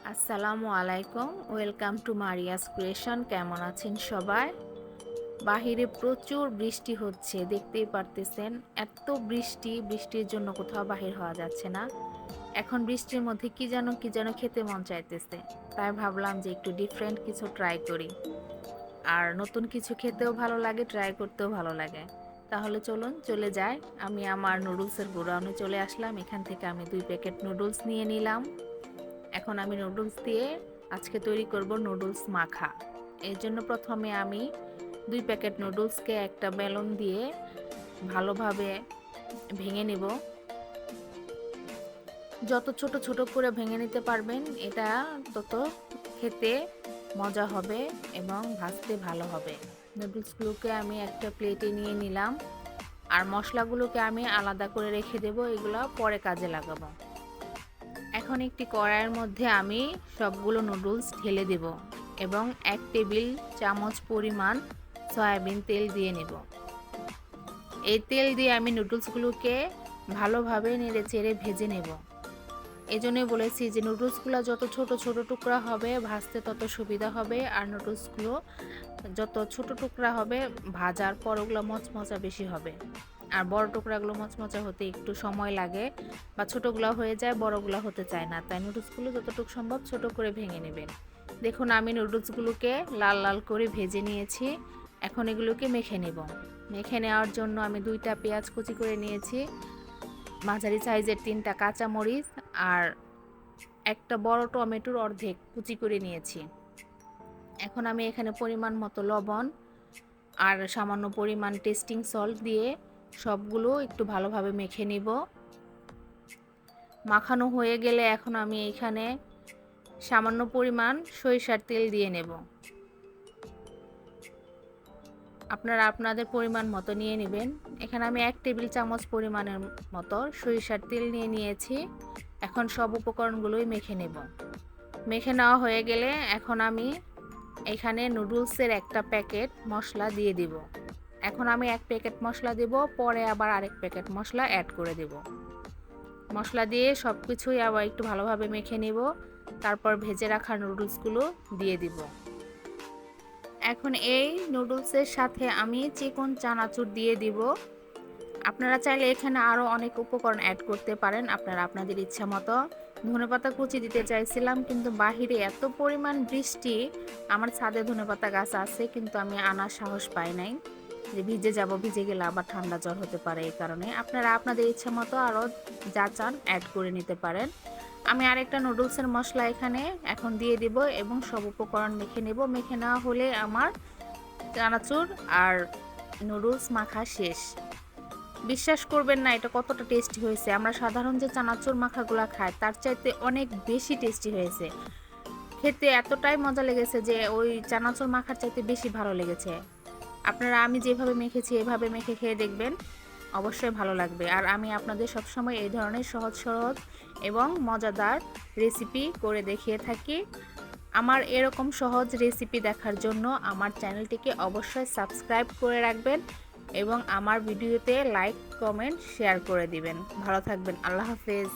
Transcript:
আসসালামু আলাইকুম, welcome to Maria's creation. কেমন আছেন সবাই? বাহিরে প্রচুর বৃষ্টি হচ্ছে, দেখতেই পারতেছেন। এত বৃষ্টির জন্য কোথাও বাহির হওয়া যাচ্ছে না। এখন বৃষ্টির মধ্যে কি যেন খেতে মন চাইতেছে, তাই ভাবলাম যে একটু ডিফারেন্ট কিছু ট্রাই করি। আর নতুন কিছু খেতেও ভালো লাগে, ট্রাই করতেও ভালো লাগে। তাহলে চলুন চলে যাই। আমি আমার নুডলসের গোডাউনে চলে আসলাম। এখান থেকে আমি 2 প্যাকেট নুডলস নিয়ে নিলাম। এখন আমি নুডলস দিয়ে আজকে তৈরি করব নুডলস মাখা। এর জন্য প্রথমে আমি 2 প্যাকেট নুডলসকে একটা বেলন দিয়ে ভালোভাবে ভেঙে নিব। যত ছোট ছোট করে ভেঙে নিতে পারবেন, এটা তত খেতে মজা হবে এবং ভাজতে ভালো হবে। নুডলসগুলোকে আমি একটা প্লেটে নিয়ে নিলাম। আর মশলাগুলোকে আমি আলাদা করে রেখে দেব, এগুলো পরে কাজে লাগাবো। এখন একটি কড়াইয়ের মধ্যে আমি সবগুলো নুডলস ঢেলে দেব এবং 1 টেবিল চামচ পরিমাণ সয়াবিন তেল দিয়ে নেব। এই তেল দিয়ে আমি নুডলসগুলোকে ভালোভাবে নেড়েচেড়ে ভেজে নেব। এজন্যই বলেছি যে নুডলসগুলো যত ছোট ছোট টুকরা হবে ভাজতে তত সুবিধা হবে, আর নুডলসগুলো যত ছোট টুকরা হবে ভাজার পর ওগুলো মচমচা বেশি হবে। আর বড় টুকরাগুলো মচমচা হতে একটু সময় লাগে, বা ছোটোগুলো হয়ে যায়, বড়গুলো হতে চায় না। তাই নুডলসগুলো যতটুকু সম্ভব ছোট করে ভেঙে নেবেন। দেখুন আমি নুডলসগুলোকে লাল লাল করে ভেজে নিয়েছি। এখন এগুলোকে মেখে নেব। মেখে নেওয়ার জন্য আমি 2টা পেঁয়াজ কুচি করে নিয়েছি, মাঝারি সাইজের 3টা কাঁচামরিচ আর একটা বড় টমেটোর অর্ধেক কুচি করে নিয়েছি। এখন আমি এখানে পরিমাণ মতো লবণ আর সামান্য পরিমাণ টেস্টিং সল্ট দিয়ে সবগুলো একটু ভালোভাবে মেখে নিব। মাখানো হয়ে গেলে এখন আমি এখানে সামান্য পরিমাণ সরিষার তেল দিয়ে নেব। আপনারা আপনাদের পরিমাণ মতো নিয়ে নেবেন। এখানে আমি 1 টেবিল চামচ পরিমাণের মতো সরিষার তেল নিয়ে নিয়েছি। এখন সব উপকরণগুলোই মেখে নেব। মেখে নেওয়া হয়ে গেলে এখন আমি এখানে নুডলসের একটা প্যাকেট মশলা দিয়ে দিব। এখন আমি 1 প্যাকেট মশলা দেব, পরে আবার আরেক প্যাকেট মশলা অ্যাড করে দেব। মশলা দিয়ে সব কিছুই আবার একটু ভালোভাবে মেখে নেব। তারপর ভেজে রাখা নুডলসগুলো দিয়ে দিব। এখন এই নুডলসের সাথে আমি চিকন চানাচুর দিয়ে দিব। আপনারা চাইলে এখানে আরও অনেক উপকরণ অ্যাড করতে পারেন, আপনারা আপনাদের ইচ্ছা মতো। ধনেপাতা কুচি দিতে চাইছিলাম, কিন্তু বাহিরে এত পরিমাণ বৃষ্টি, আমার ছাদে ধনেপাতা গাছ আছে কিন্তু আমি আনার সাহস পাই নাই, যে ভিজে গেলে আবার ঠান্ডা জ্বর হতে পারে। এই কারণে আপনারা আপনাদের ইচ্ছা মতো আরও যা চান অ্যাড করে নিতে পারেন। আমি আরেকটা নুডলসের মশলা এখানে এখন দিয়ে দিব এবং সব উপকরণ মেখে নেব। মেখে নেওয়া হলে আমার চানাচুর আর নুডলস মাখা শেষ। বিশ্বাস করবেন না এটা কতটা টেস্টি হয়েছে। আমরা সাধারণ যে চানাচুর মাখাগুলো খাই তার চাইতে অনেক বেশি টেস্টি হয়েছে। খেতে এতটাই মজা লেগেছে যে ওই চানাচুর মাখার চাইতে বেশি ভালো লেগেছে। আপনারা আমি যেভাবে মেখেছি এভাবে মেখে খেয়ে দেখবেন, অবশ্যই ভালো লাগবে। আর আমি আপনাদের সবসময় এই ধরনের সহজ সহজ এবং মজাদার রেসিপি করে দেখিয়ে থাকি। আমার এরকম সহজ রেসিপি দেখার জন্য আমার চ্যানেলটিকে অবশ্যই সাবস্ক্রাইব করে রাখবেন এবং আমার ভিডিওতে লাইক, কমেন্ট, শেয়ার করে দিবেন। ভালো থাকবেন। আল্লাহ হাফেজ।